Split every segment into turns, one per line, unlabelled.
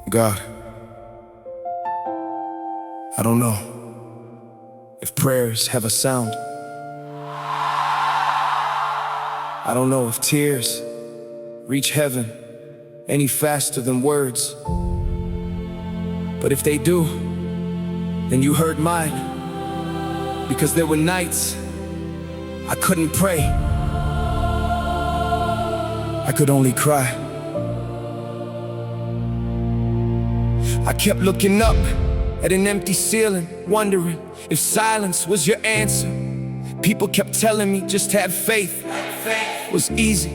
God, I don't know if prayers have a sound. I don't know if tears reach heaven any faster than words. But if they do, then you heard mine. Because there were nights I couldn't pray. I could only cry. I kept looking up at an empty ceiling, wondering if silence was your answer. People kept telling me just have faith. Faith was easy.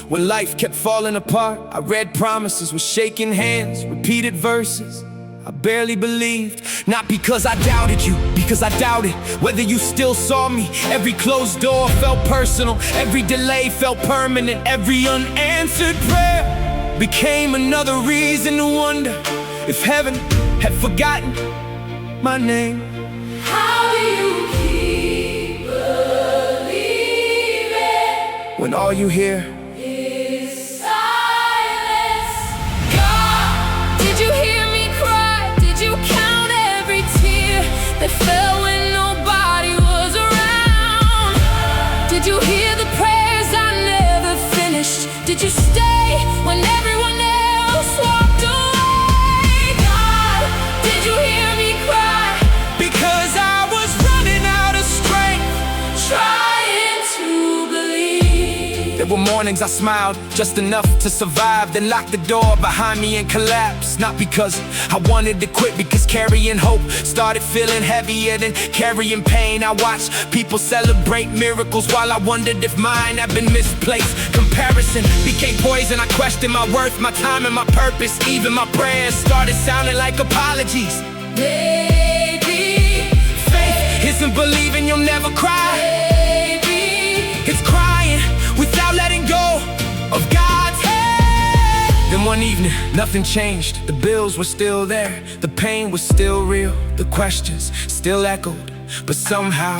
When life kept falling apart, I read promises with shaking hands, repeated verses I barely believed. Not because I doubted you, because I doubted whether you still saw me. Every closed door felt personal, every delay felt permanent. Every unanswered prayer became another reason to wonder if heaven had forgotten my name.
How do you keep believing
when all you hear
is silence? God, did you hear me cry? Did you count every tear that fell when nobody was around? Did you hear the prayers I never finished? Did you stay when everyone else walked away? God, did you hear me cry?
because I was running out of strength,
Trying to believe.
There were mornings I smiled just enough to survive, then locked the door behind me and collapsed. Not because I wanted to quit, because carrying hope started feeling heavier than carrying pain. I watched people celebrate miracles while I wondered if mine had been misplaced. Comparison became poison. I questioned my worth, my time, and my purpose. Even my prayers started sounding like apologies.
Maybe
Faith isn't believing you'll never cry.
maybe
It's crying without letting go of God's hand. Then one evening, nothing changed. The bills were still there, the pain was still real, the questions still echoed. But somehow,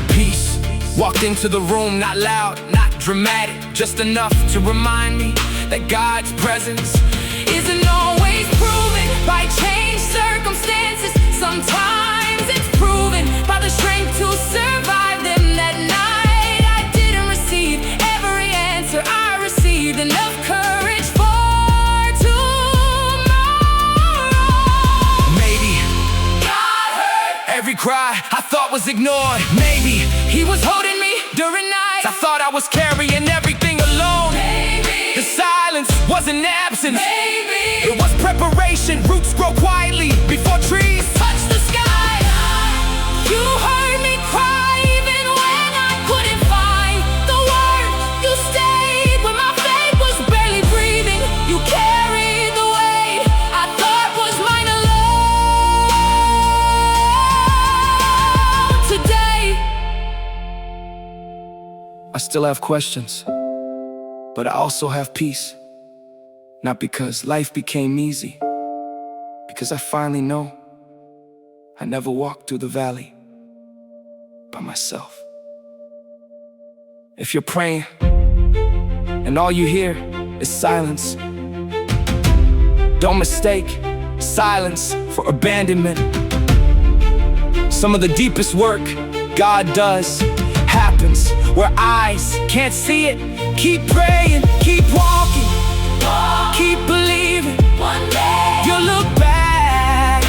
peace walked into the room, not loud, not dramatic, just enough to remind me that God's presence
isn't always proven by changed circumstances. Sometimes it's proven by the strength to survive them. That night I didn't receive every answer I received, enough courage for tomorrow.
maybe
God heard
every cry I thought was ignored. Maybe
He was holding me during nights
I thought I was carrying everything alone.
Maybe
The silence wasn't absence,
Maybe
it was preparation. Roots grow quietly before trees.
touch the sky. You heard me cry even when I couldn't find the words. You stayed when my faith was barely breathing. You carried the weight I thought was mine alone. Today
I still have questions, but I also have peace. Not because life became easy, because I finally know I never walked through the valley by myself. If you're praying and all you hear is silence, don't mistake silence for abandonment. Some of the deepest work God does happens where eyes can't see it. Keep praying, keep walking, keep believing.
one day
You'll look back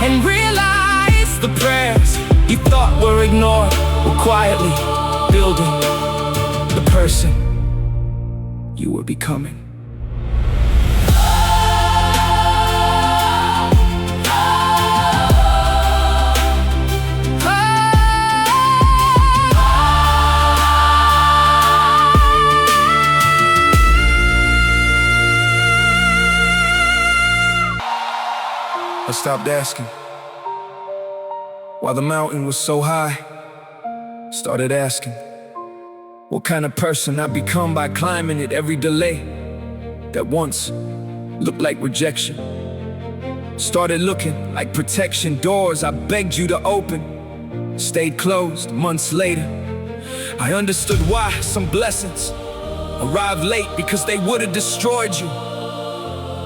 and realize the prayers you thought were ignored were quietly building the person you were becoming. I stopped asking while the mountain was so high. Started asking what kind of person I'd become by climbing it. Every delay that once looked like rejection started looking like protection. Doors I begged you to open stayed closed. Months later, I understood why some blessings arrived late, because they would have destroyed you.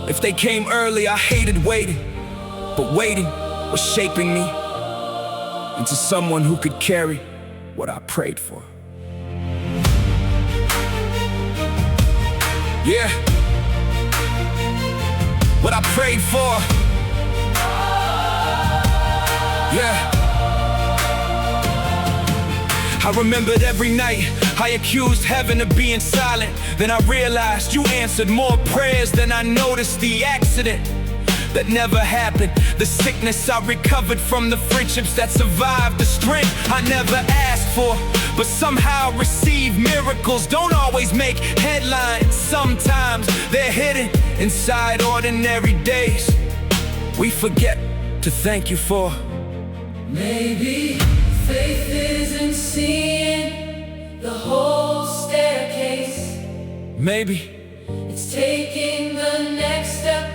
If they came early, I hated waiting. But waiting was shaping me into someone who could carry what I prayed for. Yeah, what I prayed for. Yeah, I remembered every night I accused heaven of being silent. Then I realized you answered more prayers than I noticed. The accident that never happened, the sickness I recovered from, the friendships that survived, the strength I never asked for but somehow received. Miracles don't always make headlines. Sometimes they're hidden inside ordinary days we forget to thank you for.
Maybe faith isn't seeing the whole staircase.
Maybe
it's taking the next step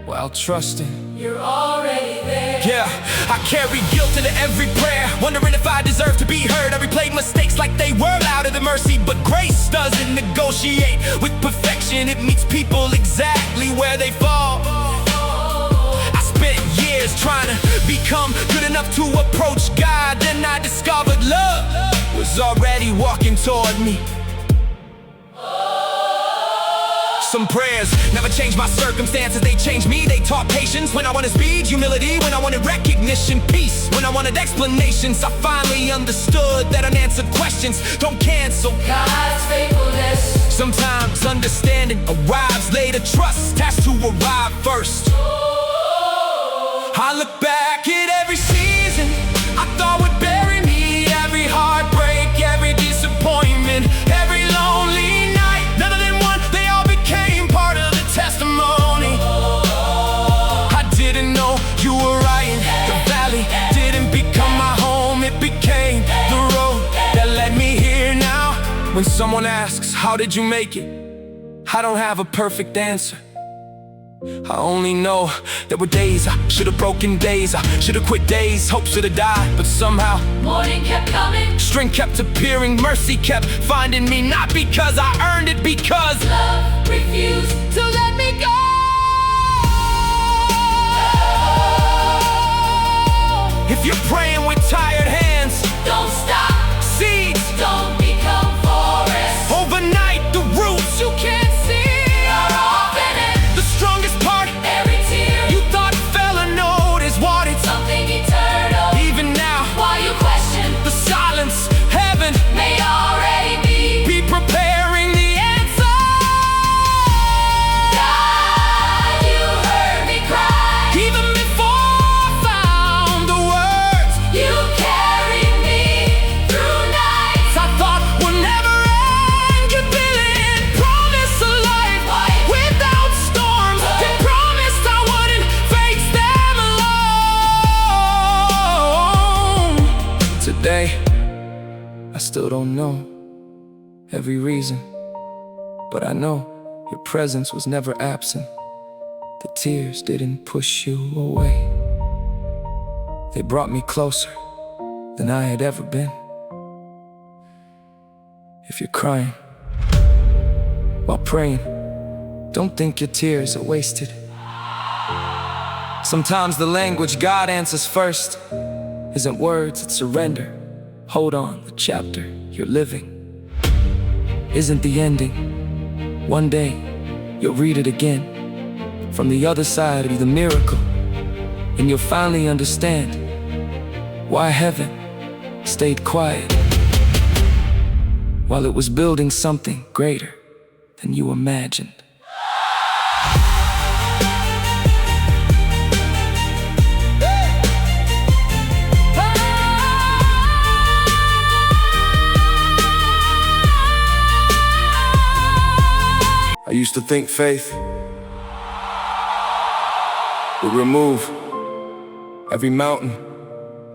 while trusting
you're already there.
Yeah, I carry guilt into every prayer, wondering if I deserve to be heard. I replay mistakes like they were out of the mercy, but grace doesn't negotiate with perfection. It meets people exactly where they fall. I spent years trying to become good enough to approach God. Then I discovered love was already walking toward me. Some prayers never changed my circumstances, they changed me. They taught patience when I wanted speed, humility when I wanted recognition, peace when I wanted explanations. I finally understood that unanswered questions don't cancel
God's faithfulness.
Sometimes understanding arrives later, trust has to arrive first. I look back at every season I thought would bury me, every heartbreak, every disappointment, every lonely night. None of them won, they all became part of the testimony. I didn't know you were right in the valley, didn't become my home, it became the road that led me here now. When someone asks, how did you make it? I don't have a perfect answer. I only know there were days I should have broken, days I should have quit, days hope should have died, but somehow
morning kept coming,
strength kept appearing, mercy kept finding me. Not because I earned it, because
love refused to let me go.
If you're praying with tired hands,
don't stop.
Seeds
don't become forests.
Overnight the roots you can't see
are off in it.
The strongest part,
every tear
you thought fell a note, is what it's
something eternal.
Even now,
while you question
the silence, heaven
may already be
preparing the answer.
God, you heard me cry.
Even before I found the words,
you carried me through nights
I thought would never end. You didn't promise a life without storms. You promised I wouldn't face them alone. Today, I still don't know every reason, but I know your presence was never absent. The tears didn't push you away. They brought me closer than I had ever been. If you're crying while praying, don't think your tears are wasted. Sometimes the language God answers first isn't words, it's surrender. Hold on, the chapter you're living isn't the ending. One day, you'll read it again. From the other side will be the miracle, and you'll finally understand why heaven stayed quiet while it was building something greater than you imagined. I used to think faith would remove every mountain.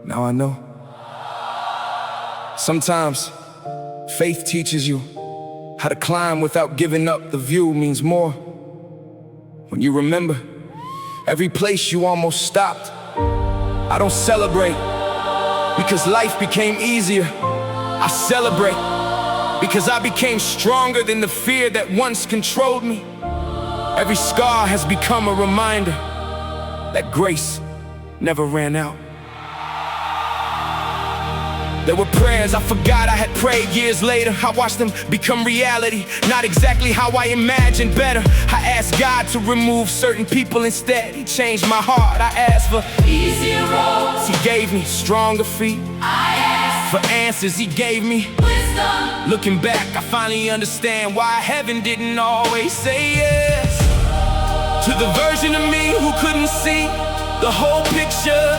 Now I know. Sometimes faith teaches you how to climb without giving up. The view means more when you remember every place you almost stopped. I don't celebrate because life became easier. I celebrate because I became stronger than the fear that once controlled me. Every scar has become a reminder that grace never ran out. There were prayers I forgot I had prayed years later. I watched them become reality, not exactly how I imagined better. I asked God to remove certain people instead. He changed my heart. I asked for
easier roads.
He gave me stronger feet.
I asked
for answers. He gave me
wisdom.
Looking back, I finally understand why heaven didn't always say yes to the version of me who couldn't see the whole picture.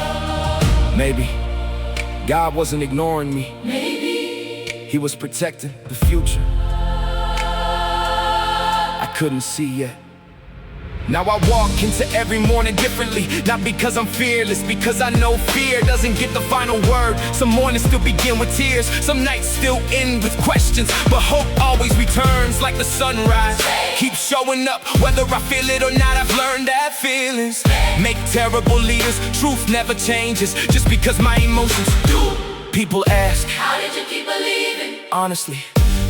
Maybe God wasn't ignoring me.
Maybe
He was protecting the future I couldn't see yet. Now I walk into every morning differently, not because I'm fearless, because I know fear doesn't get the final word. Some mornings still begin with tears, some nights still end with questions, but hope always returns like the sunrise. Keep showing up, whether I feel it or not. I've learned that feelings make terrible leaders. Truth never changes just because my emotions do. People ask,
how did you keep believing?
Honestly,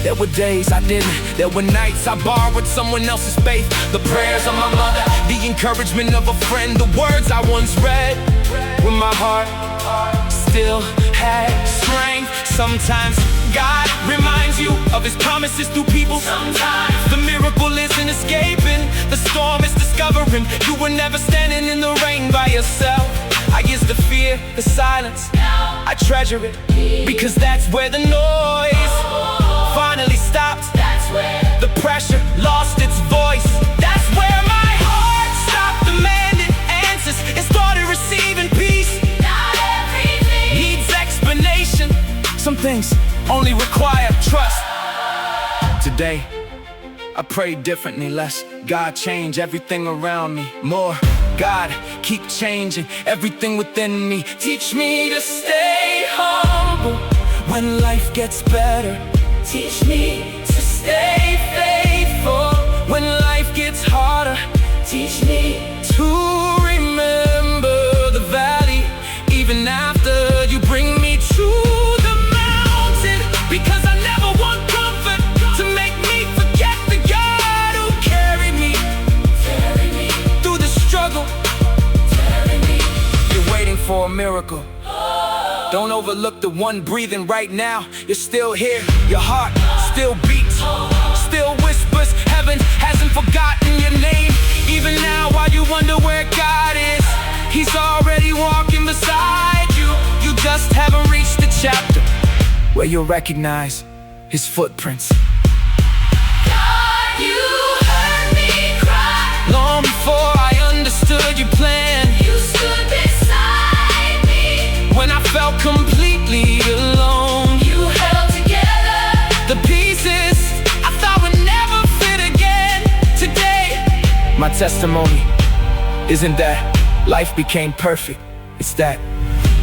there were days I didn't. There were nights I borrowed someone else's faith. The prayers of my mother, the encouragement of a friend, the words I once read when my heart still had strength. Sometimes God reminds you of His promises through people.
Sometimes
the miracle isn't escaping, the storm is discovering you were never standing in the rain by yourself. I used to fear the silence,
now
I treasure it, because that's where the noise finally stopped.
that's where
The pressure lost its voice. That's where my heart stopped demanding answers and started receiving peace.
not everything
Needs explanation. Some things only require trust. Today, I pray differently. Less God, change everything around me. More God, keep changing everything within me. Teach me to stay humble when life gets better.
teach me to
Stay faithful when life gets harder.
teach me
To remember the valley even after you bring me to the mountain, because I never want comfort to make me forget the God who carried me through the struggle. You're waiting for a miracle. Don't overlook the one breathing right now. You're still here, your heart still beats, still whispers. Heaven hasn't forgotten your name. Even now, while you wonder where God is, He's already walking beside you. You just haven't reached the chapter where you'll recognize His footprints.
God, you heard me cry.
Long before I understood your plan,
You stood beside me.
when I felt completely alone,
You held together
the pieces I thought would never fit again. Today, my testimony isn't that life became perfect. It's that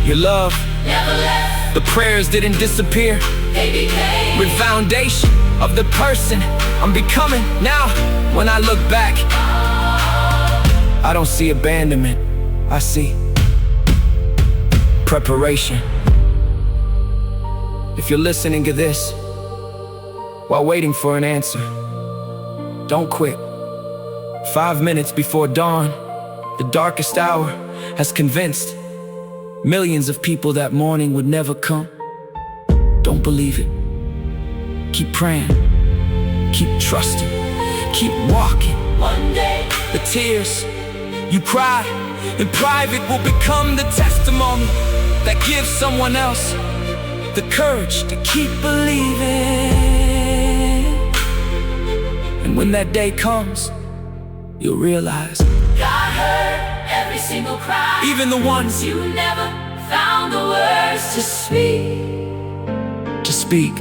your love,
never left.
the prayers didn't disappear.
They became
With foundation of the person I'm becoming now. When I look back, I don't see abandonment, I see preparation. If you're listening to this while waiting for an answer, don't quit. 5 minutes before dawn, the darkest hour, has convinced millions of people that morning would never come. Don't believe it. Keep praying, keep trusting, keep walking.
one day.
The tears you cry in private will become the testimony that gives someone else the courage to keep believing. And when that day comes, you'll realize
God heard every single cry.
even the ones
You never found the words to speak.
to speak